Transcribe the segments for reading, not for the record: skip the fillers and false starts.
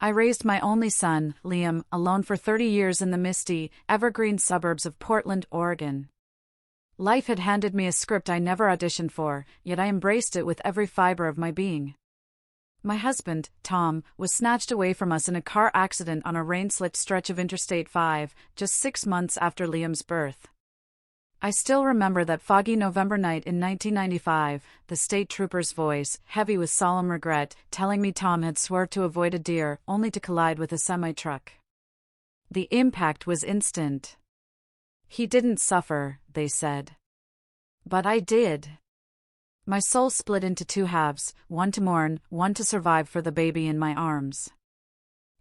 I raised my only son, Liam, alone for 30 years in the misty, evergreen suburbs of Portland, Oregon. Life had handed me a script I never auditioned for, yet I embraced it with every fiber of my being. My husband, Tom, was snatched away from us in a car accident on a rain-slicked stretch of Interstate 5, just 6 months after Liam's birth. I still remember that foggy November night in 1995, the state trooper's voice, heavy with solemn regret, telling me Tom had swerved to avoid a deer, only to collide with a semi-truck. The impact was instant. He didn't suffer, they said. But I did. My soul split into two halves, one to mourn, one to survive for the baby in my arms.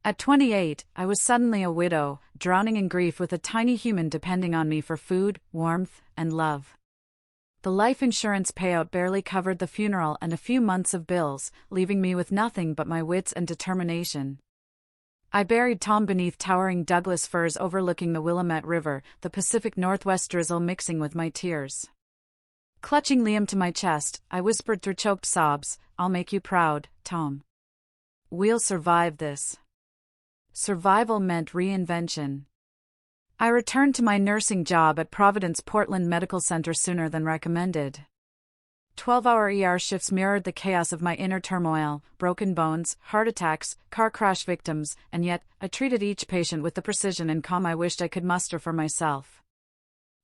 At 28, I was suddenly a widow, drowning in grief with a tiny human depending on me for food, warmth, and love. The life insurance payout barely covered the funeral and a few months of bills, leaving me with nothing but my wits and determination. I buried Tom beneath towering Douglas firs overlooking the Willamette River, the Pacific Northwest drizzle mixing with my tears. Clutching Liam to my chest, I whispered through choked sobs, "I'll make you proud, Tom. We'll survive this." Survival meant reinvention. I returned to my nursing job at Providence Portland Medical Center sooner than recommended. 12-hour ER shifts mirrored the chaos of my inner turmoil, broken bones, heart attacks, car crash victims, and yet, I treated each patient with the precision and calm I wished I could muster for myself.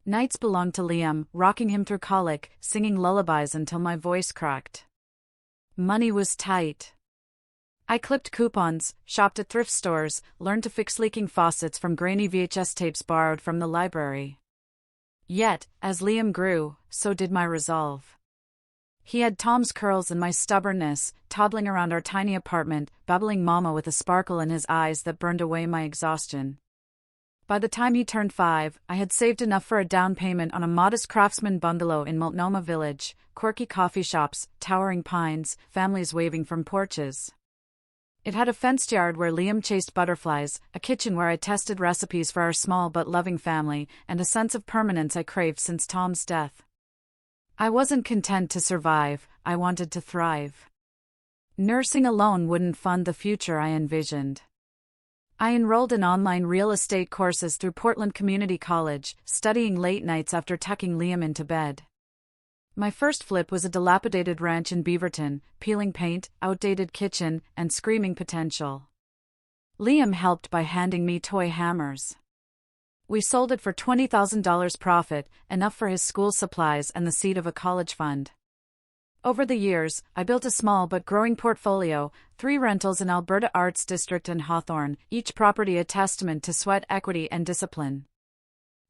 Nights belonged to Liam, rocking him through colic, singing lullabies until my voice cracked. Money was tight. I clipped coupons, shopped at thrift stores, learned to fix leaking faucets from grainy VHS tapes borrowed from the library. Yet, as Liam grew, so did my resolve. He had Tom's curls and my stubbornness, toddling around our tiny apartment, babbling mama with a sparkle in his eyes that burned away my exhaustion. By the time he turned 5, I had saved enough for a down payment on a modest craftsman bungalow in Multnomah Village, quirky coffee shops, towering pines, families waving from porches. It had a fenced yard where Liam chased butterflies, a kitchen where I tested recipes for our small but loving family, and a sense of permanence I craved since Tom's death. I wasn't content to survive, I wanted to thrive. Nursing alone wouldn't fund the future I envisioned. I enrolled in online real estate courses through Portland Community College, studying late nights after tucking Liam into bed. My first flip was a dilapidated ranch in Beaverton, peeling paint, outdated kitchen, and screaming potential. Liam helped by handing me toy hammers. We sold it for $20,000 profit, enough for his school supplies and the seed of a college fund. Over the years, I built a small but growing portfolio, 3 rentals in Alberta Arts District and Hawthorne, each property a testament to sweat equity and discipline.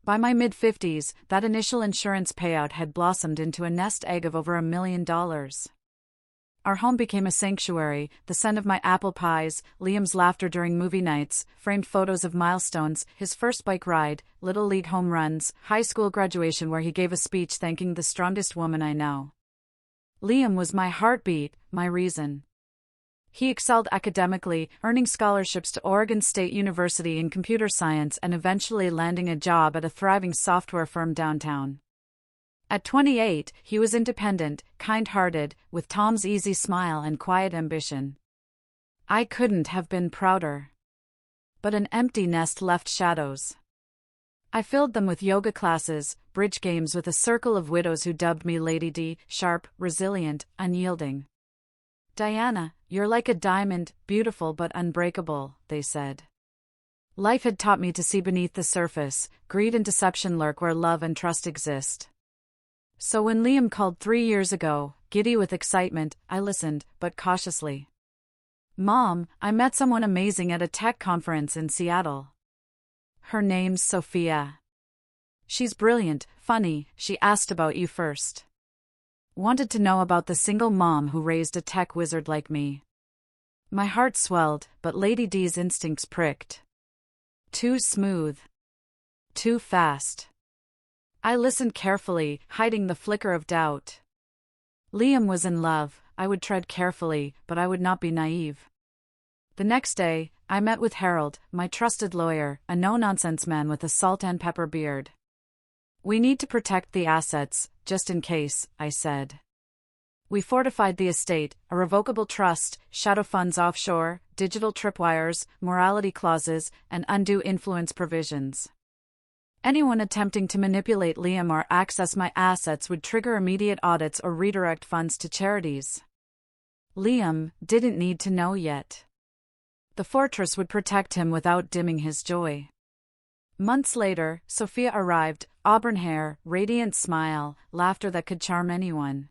By my mid-50s, that initial insurance payout had blossomed into a nest egg of over $1 million. Our home became a sanctuary, the scent of my apple pies, Liam's laughter during movie nights, framed photos of milestones, his first bike ride, Little League home runs, high school graduation where he gave a speech thanking the strongest woman I know. Liam was my heartbeat, my reason. He excelled academically, earning scholarships to Oregon State University in computer science and eventually landing a job at a thriving software firm downtown. At 28, he was independent, kind-hearted, with Tom's easy smile and quiet ambition. I couldn't have been prouder. But an empty nest left shadows. I filled them with yoga classes, bridge games with a circle of widows who dubbed me Lady D, sharp, resilient, unyielding. "Diana, you're like a diamond, beautiful but unbreakable," they said. Life had taught me to see beneath the surface, greed and deception lurk where love and trust exist. So when Liam called 3 years ago, giddy with excitement, I listened, but cautiously. "Mom, I met someone amazing at a tech conference in Seattle. Her name's Sophia. She's brilliant, funny, she asked about you first. Wanted to know about the single mom who raised a tech wizard like me." My heart swelled, but Lady D's instincts pricked. Too smooth. Too fast. I listened carefully, hiding the flicker of doubt. Liam was in love, I would tread carefully, but I would not be naive. The next day, I met with Harold, my trusted lawyer, a no-nonsense man with a salt and pepper beard. "We need to protect the assets, just in case," I said. We fortified the estate, a revocable trust, shadow funds offshore, digital tripwires, morality clauses, and undue influence provisions. Anyone attempting to manipulate Liam or access my assets would trigger immediate audits or redirect funds to charities. Liam didn't need to know yet. The fortress would protect him without dimming his joy. Months later, Sophia arrived, auburn hair, radiant smile, laughter that could charm anyone.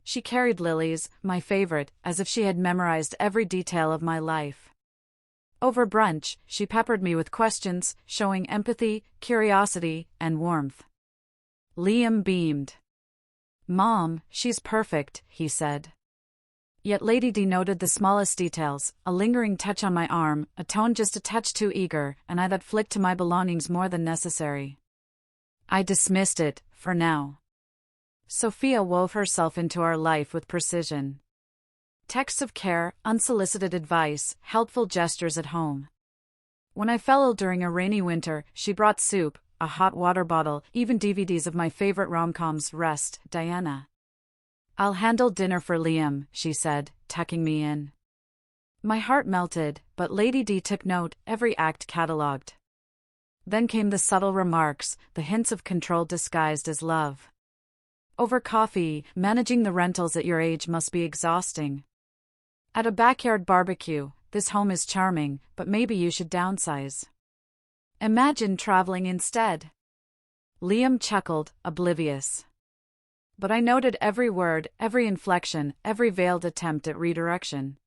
She carried lilies, my favorite, as if she had memorized every detail of my life. Over brunch, she peppered me with questions, showing empathy, curiosity, and warmth. Liam beamed. "Mom, she's perfect," he said. Yet Lady D noted the smallest details, a lingering touch on my arm, a tone just a touch too eager, an eye that flicked to my belongings more than necessary. I dismissed it, for now. Sophia wove herself into our life with precision. Texts of care, unsolicited advice, helpful gestures at home. When I fell ill during a rainy winter, she brought soup, a hot water bottle, even DVDs of my favorite rom-coms. Rest, Diana. "I'll handle dinner for Liam," she said, tucking me in. My heart melted, but Lady D took note, every act catalogued. Then came the subtle remarks, the hints of control disguised as love. "Over coffee, managing the rentals at your age must be exhausting. At a backyard barbecue, this home is charming, but maybe you should downsize. Imagine traveling instead." Liam chuckled, oblivious. But I noted every word, every inflection, every veiled attempt at redirection.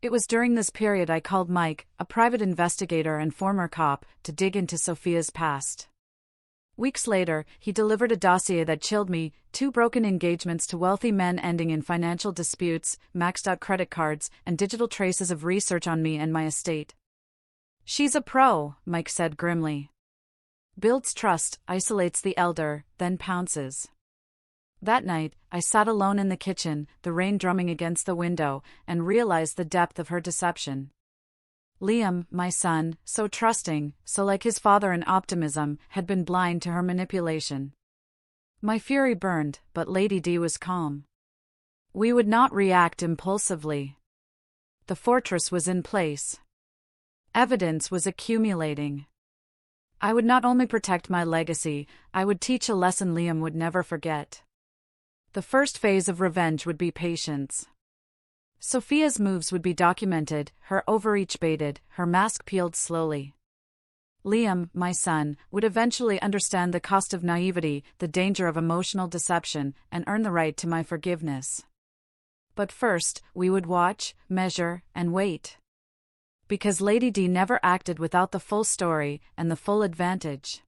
It was during this period I called Mike, a private investigator and former cop, to dig into Sophia's past. Weeks later, he delivered a dossier that chilled me: 2 broken engagements to wealthy men ending in financial disputes, maxed out credit cards, and digital traces of research on me and my estate. "She's a pro," Mike said grimly. "Builds trust, isolates the elder, then pounces." That night, I sat alone in the kitchen, the rain drumming against the window, and realized the depth of her deception. Liam, my son, so trusting, so like his father in optimism, had been blind to her manipulation. My fury burned, but Lady D was calm. We would not react impulsively. The fortress was in place. Evidence was accumulating. I would not only protect my legacy, I would teach a lesson Liam would never forget. The first phase of revenge would be patience. Sophia's moves would be documented, her overreach baited, her mask peeled slowly. Liam, my son, would eventually understand the cost of naivety, the danger of emotional deception, and earn the right to my forgiveness. But first, we would watch, measure, and wait. Because Lady D never acted without the full story and the full advantage.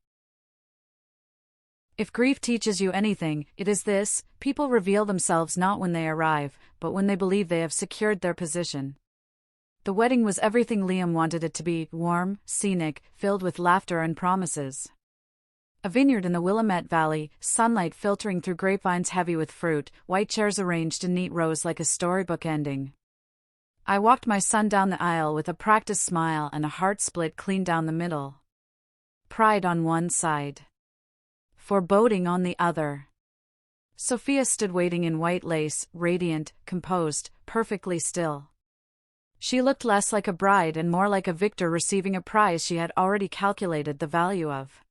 If grief teaches you anything, it is this: people reveal themselves not when they arrive, but when they believe they have secured their position. The wedding was everything Liam wanted it to be: warm, scenic, filled with laughter and promises. A vineyard in the Willamette Valley, sunlight filtering through grapevines heavy with fruit, white chairs arranged in neat rows like a storybook ending. I walked my son down the aisle with a practiced smile and a heart split clean down the middle. Pride on one side. Foreboding on the other. Sophia stood waiting in white lace, radiant, composed, perfectly still. She looked less like a bride and more like a victor receiving a prize she had already calculated the value of.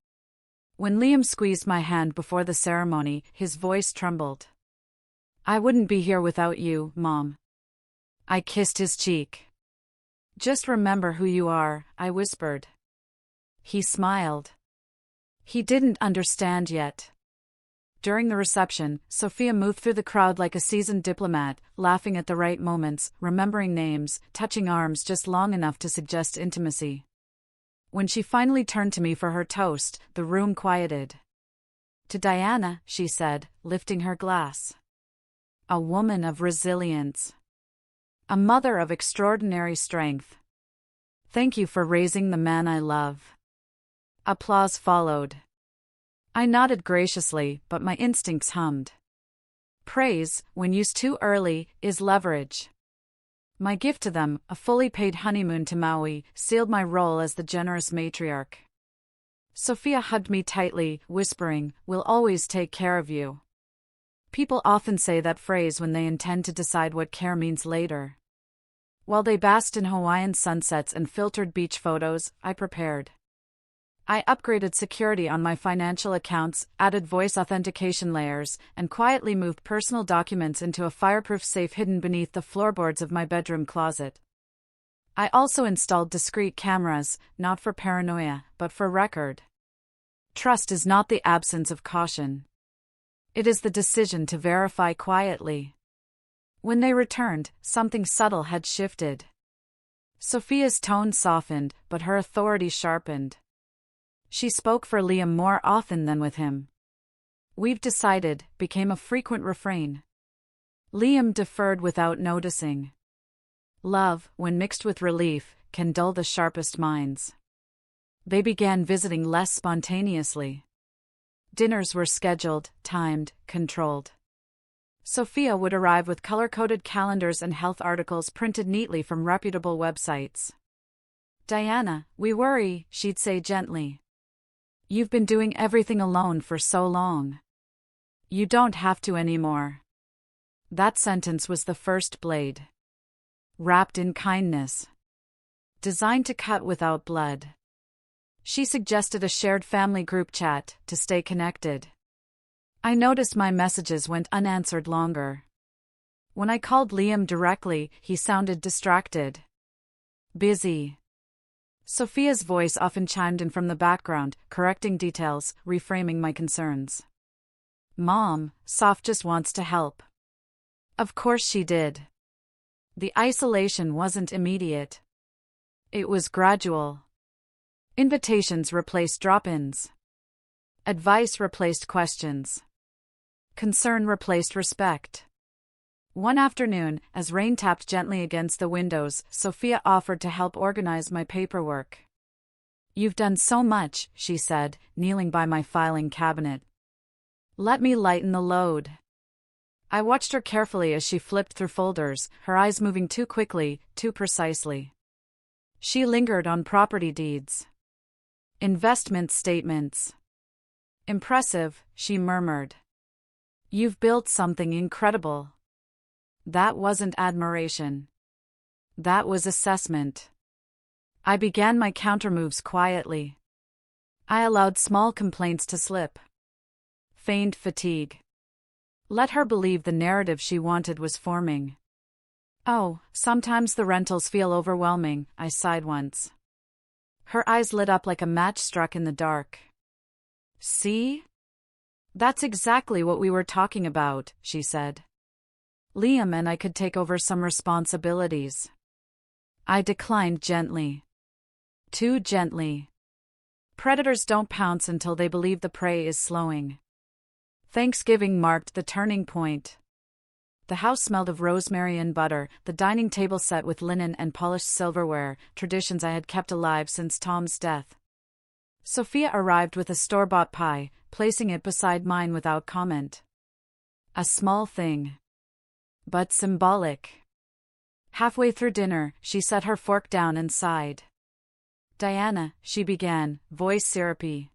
When Liam squeezed my hand before the ceremony, his voice trembled. "I wouldn't be here without you, Mom." I kissed his cheek. "Just remember who you are," I whispered. He smiled. He didn't understand yet. During the reception, Sophia moved through the crowd like a seasoned diplomat, laughing at the right moments, remembering names, touching arms just long enough to suggest intimacy. When she finally turned to me for her toast, the room quieted. "To Diana," she said, lifting her glass. "A woman of resilience. A mother of extraordinary strength. Thank you for raising the man I love." Applause followed. I nodded graciously, but my instincts hummed. Praise, when used too early, is leverage. My gift to them, a fully paid honeymoon to Maui, sealed my role as the generous matriarch. Sophia hugged me tightly, whispering, "We'll always take care of you." People often say that phrase when they intend to decide what care means later. While they basked in Hawaiian sunsets and filtered beach photos, I prepared. I upgraded security on my financial accounts, added voice authentication layers, and quietly moved personal documents into a fireproof safe hidden beneath the floorboards of my bedroom closet. I also installed discreet cameras, not for paranoia, but for record. Trust is not the absence of caution. It is the decision to verify quietly. When they returned, something subtle had shifted. Sophia's tone softened, but her authority sharpened. She spoke for Liam more often than with him. "We've decided" became a frequent refrain. Liam deferred without noticing. Love, when mixed with relief, can dull the sharpest minds. They began visiting less spontaneously. Dinners were scheduled, timed, controlled. Sophia would arrive with color-coded calendars and health articles printed neatly from reputable websites. "Diana, we worry," she'd say gently. "You've been doing everything alone for so long. You don't have to anymore." That sentence was the first blade. Wrapped in kindness. Designed to cut without blood. She suggested a shared family group chat to stay connected. I noticed my messages went unanswered longer. When I called Liam directly, he sounded distracted. Busy. Sophia's voice often chimed in from the background, correcting details, reframing my concerns. "Mom, Soph just wants to help." Of course she did. The isolation wasn't immediate. It was gradual. Invitations replaced drop-ins. Advice replaced questions. Concern replaced respect. One afternoon, as rain tapped gently against the windows, Sophia offered to help organize my paperwork. "You've done so much," she said, kneeling by my filing cabinet. "Let me lighten the load." I watched her carefully as she flipped through folders, her eyes moving too quickly, too precisely. She lingered on property deeds. Investment statements. "Impressive," she murmured. "You've built something incredible." That wasn't admiration. That was assessment. I began my countermoves quietly. I allowed small complaints to slip. Feigned fatigue. Let her believe the narrative she wanted was forming. "Oh, sometimes the rentals feel overwhelming," I sighed once. Her eyes lit up like a match struck in the dark. "See? That's exactly what we were talking about," she said. "Liam and I could take over some responsibilities." I declined gently. Too gently. Predators don't pounce until they believe the prey is slowing. Thanksgiving marked the turning point. The house smelled of rosemary and butter, the dining table set with linen and polished silverware, traditions I had kept alive since Tom's death. Sophia arrived with a store-bought pie, placing it beside mine without comment. A small thing. But symbolic. Halfway through dinner, she set her fork down and sighed. "Diana," she began, voice syrupy.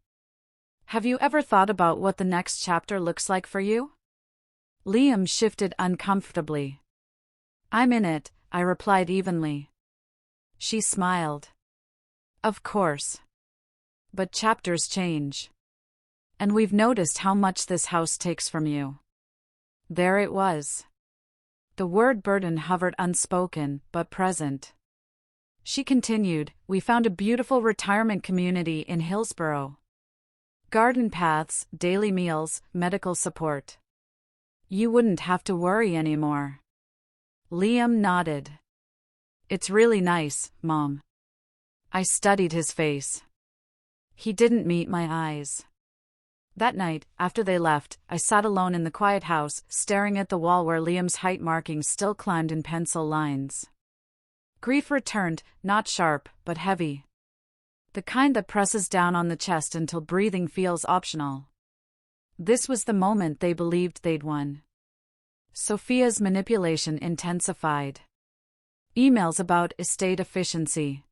"Have you ever thought about what the next chapter looks like for you?" Liam shifted uncomfortably. "I'm in it," I replied evenly. She smiled. "Of course. But chapters change. And we've noticed how much this house takes from you." There it was. The word burden hovered unspoken, but present. She continued, "We found a beautiful retirement community in Hillsborough. Garden paths, daily meals, medical support. You wouldn't have to worry anymore." Liam nodded. "It's really nice, Mom." I studied his face. He didn't meet my eyes. That night, after they left, I sat alone in the quiet house, staring at the wall where Liam's height markings still climbed in pencil lines. Grief returned, not sharp, but heavy. The kind that presses down on the chest until breathing feels optional. This was the moment they believed they'd won. Sophia's manipulation intensified. Emails about estate efficiency.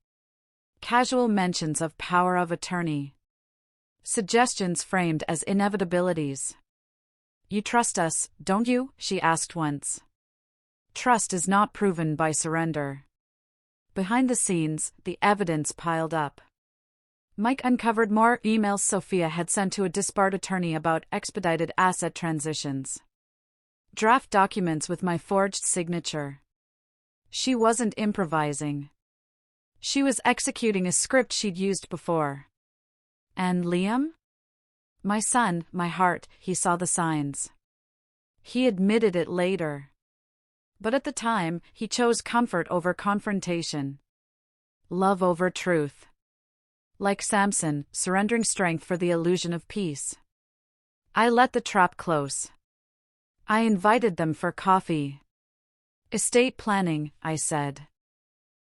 Casual mentions of power of attorney. Suggestions framed as inevitabilities. You trust us, don't you? She asked once. Trust is not proven by surrender. Behind the scenes, the evidence piled up. Mike uncovered more emails Sophia had sent to a disbarred attorney about expedited asset transitions. Draft documents with my forged signature. She wasn't improvising. She was executing a script she'd used before. And Liam? My son, my heart, he saw the signs. He admitted it later. But at the time, he chose comfort over confrontation. Love over truth. Like Samson, surrendering strength for the illusion of peace. I let the trap close. I invited them for coffee. Estate planning, I said.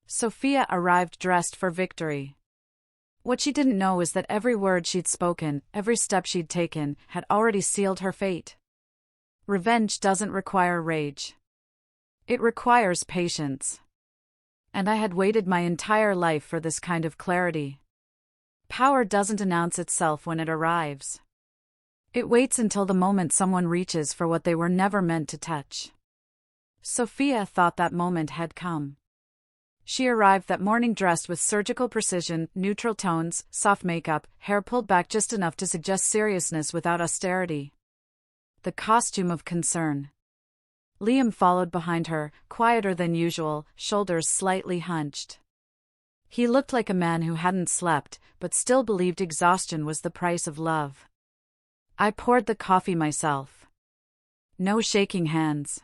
Sophia arrived dressed for victory. What she didn't know is that every word she'd spoken, every step she'd taken, had already sealed her fate. Revenge doesn't require rage. It requires patience. And I had waited my entire life for this kind of clarity. Power doesn't announce itself when it arrives. It waits until the moment someone reaches for what they were never meant to touch. Sophia thought that moment had come. She arrived that morning dressed with surgical precision, neutral tones, soft makeup, hair pulled back just enough to suggest seriousness without austerity. The costume of concern. Liam followed behind her, quieter than usual, shoulders slightly hunched. He looked like a man who hadn't slept, but still believed exhaustion was the price of love. I poured the coffee myself. No shaking hands.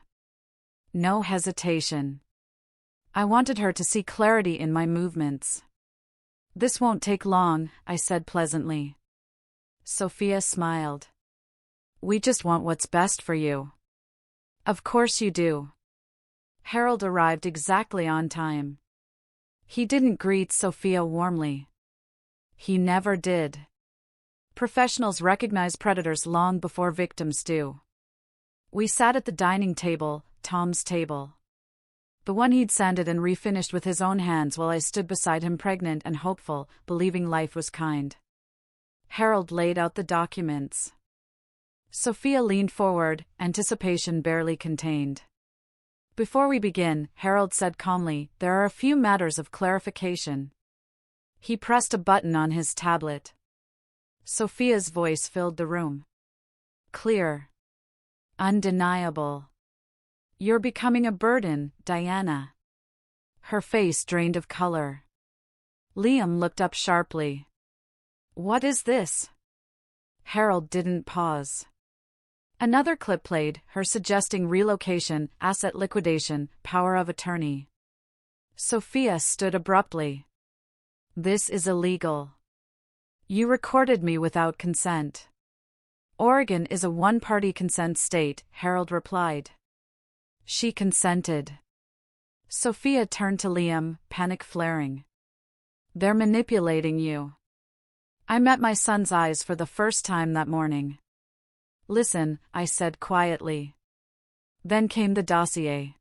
No hesitation. I wanted her to see clarity in my movements. This won't take long, I said pleasantly. Sophia smiled. We just want what's best for you. Of course you do. Harold arrived exactly on time. He didn't greet Sophia warmly. He never did. Professionals recognize predators long before victims do. We sat at the dining table, Tom's table. The one he'd sanded and refinished with his own hands while I stood beside him pregnant and hopeful, believing life was kind. Harold laid out the documents. Sophia leaned forward, anticipation barely contained. Before we begin, Harold said calmly, there are a few matters of clarification. He pressed a button on his tablet. Sophia's voice filled the room. Clear. Undeniable. You're becoming a burden, Diana. Her face drained of color. Liam looked up sharply. What is this? Harold didn't pause. Another clip played, her suggesting relocation, asset liquidation, power of attorney. Sophia stood abruptly. This is illegal. You recorded me without consent. Oregon is a one-party consent state, Harold replied. She consented. Sophia turned to Liam, panic flaring. They're manipulating you. I met my son's eyes for the first time that morning. Listen, I said quietly. Then came the dossier.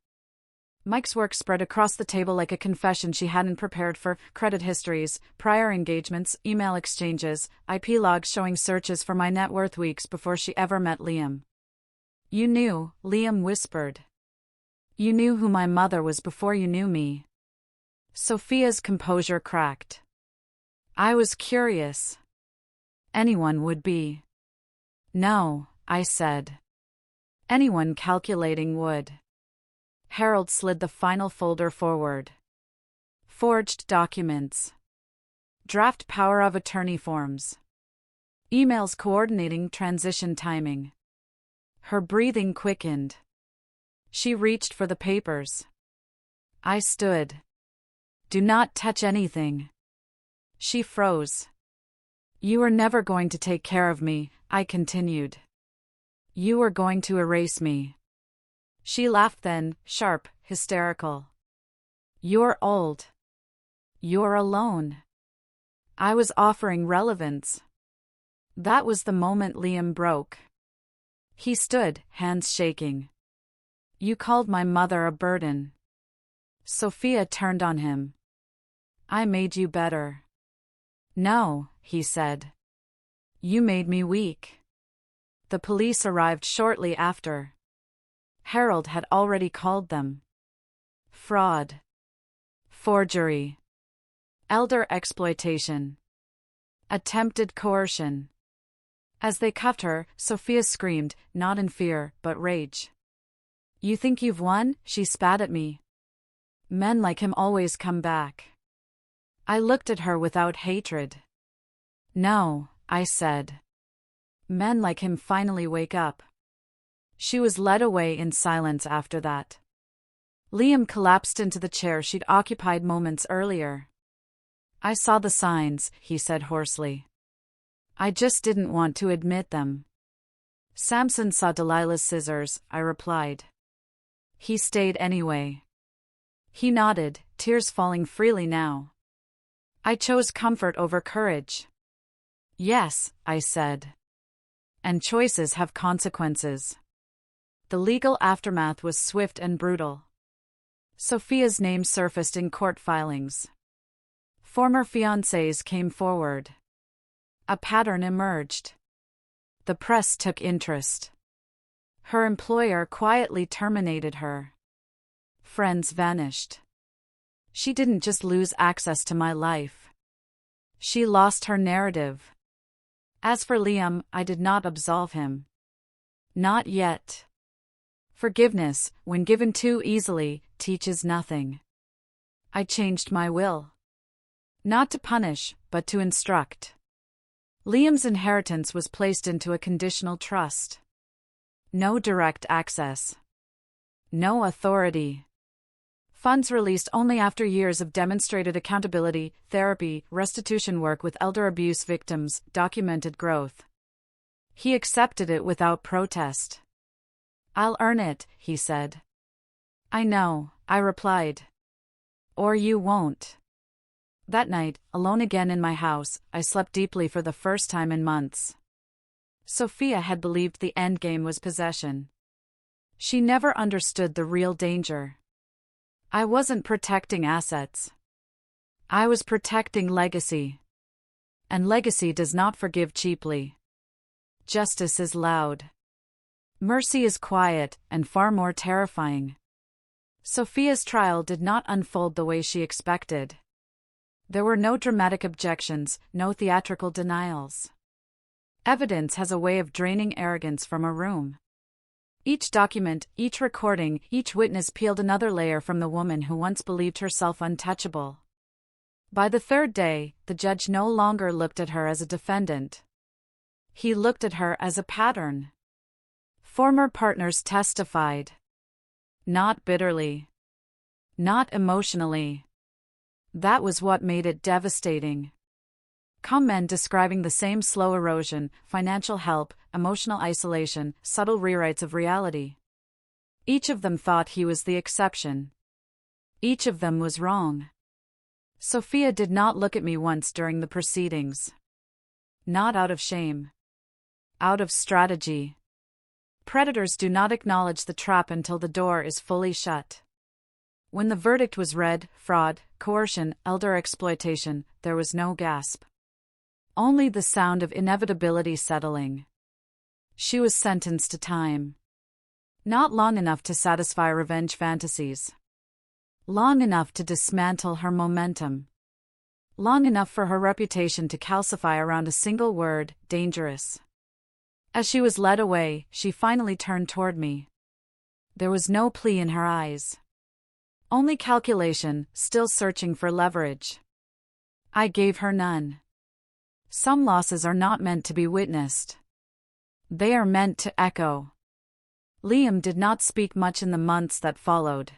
Mike's work spread across the table like a confession she hadn't prepared for, credit histories, prior engagements, email exchanges, IP logs showing searches for my net worth weeks before she ever met Liam. You knew, Liam whispered. You knew who my mother was before you knew me. Sophia's composure cracked. I was curious. Anyone would be. No, I said. Anyone calculating would. Harold slid the final folder forward. Forged documents. Draft power of attorney forms. Emails coordinating transition timing. Her breathing quickened. She reached for the papers. I stood. Do not touch anything. She froze. You were never going to take care of me, I continued. You were going to erase me. She laughed then, sharp, hysterical. You're old. You're alone. I was offering relevance. That was the moment Liam broke. He stood, hands shaking. You called my mother a burden. Sophia turned on him. I made you better. No, he said. You made me weak. The police arrived shortly after. Harold had already called them fraud, forgery, elder exploitation, attempted coercion. As they cuffed her, Sophia screamed, not in fear, but rage. "You think you've won?" she spat at me. "Men like him always come back." I looked at her without hatred. "No," I said. "Men like him finally wake up." She was led away in silence after that. Liam collapsed into the chair she'd occupied moments earlier. "I saw the signs," he said hoarsely. "I just didn't want to admit them." "Samson saw Delilah's scissors," I replied. "He stayed anyway." He nodded, tears falling freely now. "I chose comfort over courage." "Yes," I said. "And choices have consequences." The legal aftermath was swift and brutal. Sophia's name surfaced in court filings. Former fiancés came forward. A pattern emerged. The press took interest. Her employer quietly terminated her. Friends vanished. She didn't just lose access to my life. She lost her narrative. As for Liam, I did not absolve him. Not yet. Forgiveness, when given too easily, teaches nothing. I changed my will. Not to punish, but to instruct. Liam's inheritance was placed into a conditional trust. No direct access. No authority. Funds released only after years of demonstrated accountability, therapy, restitution work with elder abuse victims, documented growth. He accepted it without protest. "I'll earn it," he said. "I know," I replied. "Or you won't." That night, alone again in my house, I slept deeply for the first time in months. Sophia had believed the endgame was possession. She never understood the real danger. I wasn't protecting assets. I was protecting legacy. And legacy does not forgive cheaply. Justice is loud. Mercy is quiet, and far more terrifying. Sophia's trial did not unfold the way she expected. There were no dramatic objections, no theatrical denials. Evidence has a way of draining arrogance from a room. Each document, each recording, each witness peeled another layer from the woman who once believed herself untouchable. By the third day, the judge no longer looked at her as a defendant. He looked at her as a pattern. Former partners testified. Not bitterly. Not emotionally. That was what made it devastating. Come men describing the same slow erosion, financial help, emotional isolation, subtle rewrites of reality. Each of them thought he was the exception. Each of them was wrong. Sophia did not look at me once during the proceedings. Not out of shame. Out of strategy. Predators do not acknowledge the trap until the door is fully shut. When the verdict was read, fraud, coercion, elder exploitation, there was no gasp. Only the sound of inevitability settling. She was sentenced to time. Not long enough to satisfy revenge fantasies. Long enough to dismantle her momentum. Long enough for her reputation to calcify around a single word, dangerous. As she was led away, she finally turned toward me. There was no plea in her eyes. Only calculation, still searching for leverage. I gave her none. Some losses are not meant to be witnessed. They are meant to echo. Liam did not speak much in the months that followed.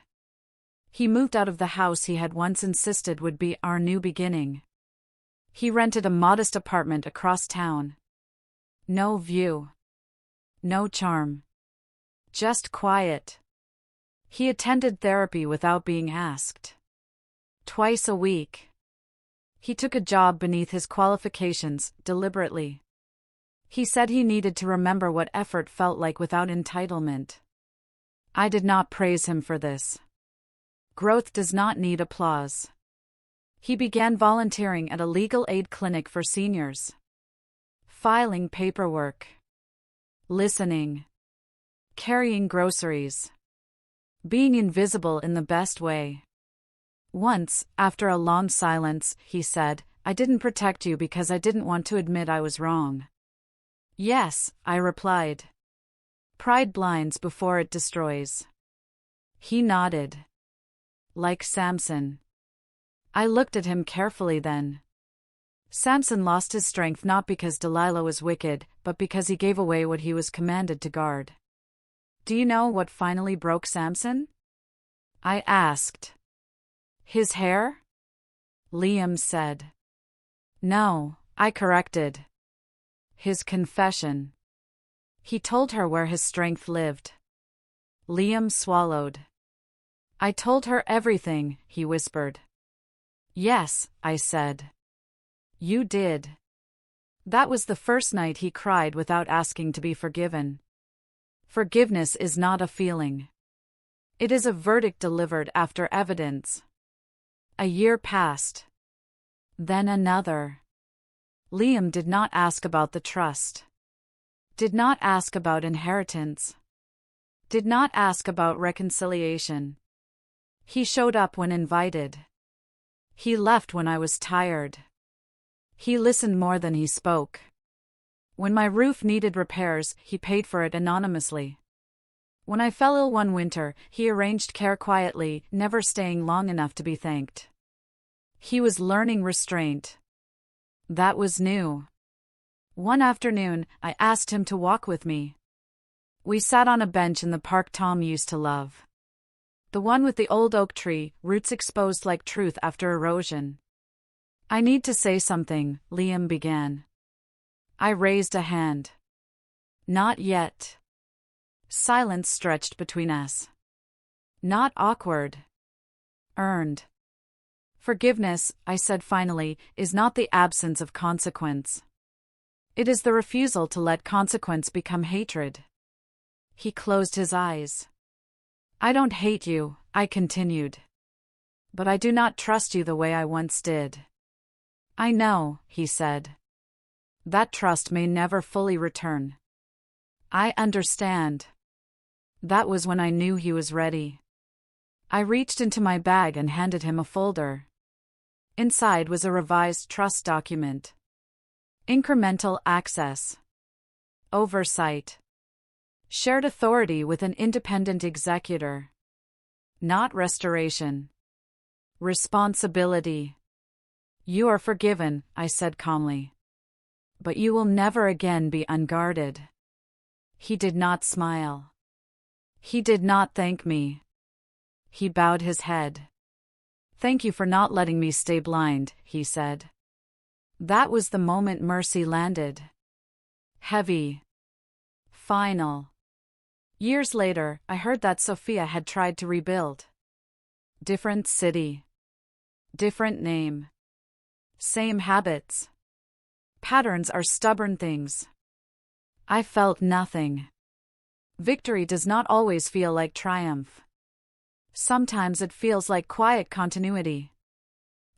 He moved out of the house he had once insisted would be our new beginning. He rented a modest apartment across town. No view. No charm. Just quiet. He attended therapy without being asked. Twice a week. He took a job beneath his qualifications, deliberately. He said he needed to remember what effort felt like without entitlement. I did not praise him for this. Growth does not need applause. He began volunteering at a legal aid clinic for seniors. Filing paperwork. listening, carrying groceries, being invisible in the best way. Once, after a long silence, he said, "I didn't protect you because I didn't want to admit I was wrong." "Yes," I replied. "Pride blinds before it destroys." He nodded. "Like Samson." I looked at him carefully then. Samson lost his strength not because Delilah was wicked, but because he gave away what he was commanded to guard. "Do you know what finally broke Samson?" I asked. "His hair?" Liam said. "No," I corrected. "His confession." He told her where his strength lived. Liam swallowed. "I told her everything," he whispered. "Yes," I said. "You did." That was the first night he cried without asking to be forgiven. Forgiveness is not a feeling. It is a verdict delivered after evidence. A year passed. Then another. Liam did not ask about the trust. Did not ask about inheritance. Did not ask about reconciliation. He showed up when invited. He left when I was tired. He listened more than he spoke. When my roof needed repairs, he paid for it anonymously. When I fell ill one winter, he arranged care quietly, never staying long enough to be thanked. He was learning restraint. That was new. One afternoon, I asked him to walk with me. We sat on a bench in the park Tom used to love. The one with the old oak tree, roots exposed like truth after erosion. "I need to say something," Liam began. I raised a hand. "Not yet." Silence stretched between us. "Not awkward. Earned." "Forgiveness," I said finally, "is not the absence of consequence. It is the refusal to let consequence become hatred." He closed his eyes. "I don't hate you," I continued. "But I do not trust you the way I once did." "I know," he said. "That trust may never fully return." "I understand." That was when I knew he was ready. I reached into my bag and handed him a folder. Inside was a revised trust document. Incremental access. Oversight. Shared authority with an independent executor. Not restoration. Responsibility. "You are forgiven," I said calmly. "But you will never again be unguarded." He did not smile. He did not thank me. He bowed his head. "Thank you for not letting me stay blind," he said. That was the moment mercy landed. Heavy. Final. Years later, I heard that Sophia had tried to rebuild. Different city. Different name. Same habits. Patterns are stubborn things. I felt nothing. Victory does not always feel like triumph. Sometimes it feels like quiet continuity.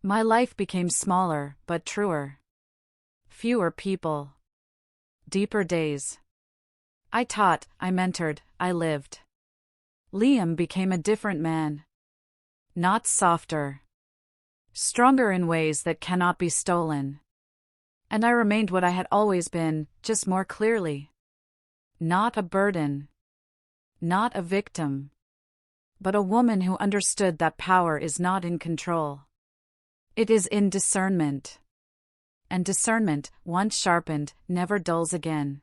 My life became smaller, but truer. Fewer people. Deeper days. I taught, I mentored, I lived. Liam became a different man. Not softer. Stronger in ways that cannot be stolen. And I remained what I had always been, just more clearly. Not a burden. Not a victim. But a woman who understood that power is not in control. It is in discernment. And discernment, once sharpened, never dulls again.